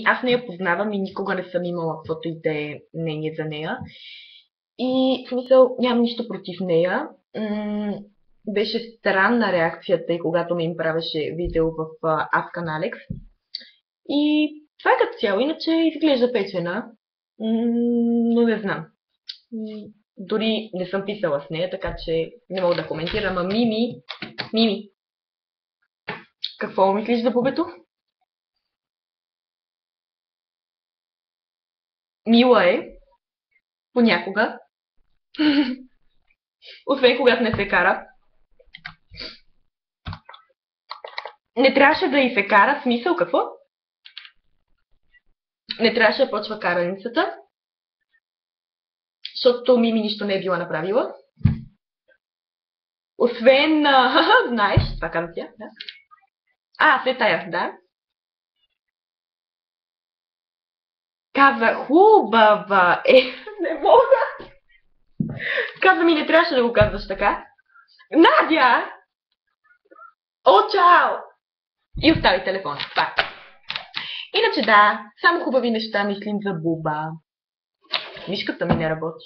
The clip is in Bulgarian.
Аз не я познавам и никога не съм имала каквото и да е мнение за нея. И в смисъл, нямам нищо против нея. Беше странна реакцията и когато ми им правеше видео в Ask an Alex. И това е като цяло. Иначе изглежда печена. Но не знам. Дори не съм писала с нея, така че не мога да коментирам. А Мими, какво мислиш за бубето? Мила е, понякога. Освен когато не се кара. Не трябваше да й се кара, смисъл какво? Не трябваше да почва караницата, защото Мими нищо не е била направила. Освен, знаеш, това каза тя, да. След тая, да. Каза хубава не мога. Каза ми, не трябваше да го казваш така. Надя! О, чао! И остави телефона. Това. Иначе да, само хубави неща мислим за Буба. Мишката ми не работи.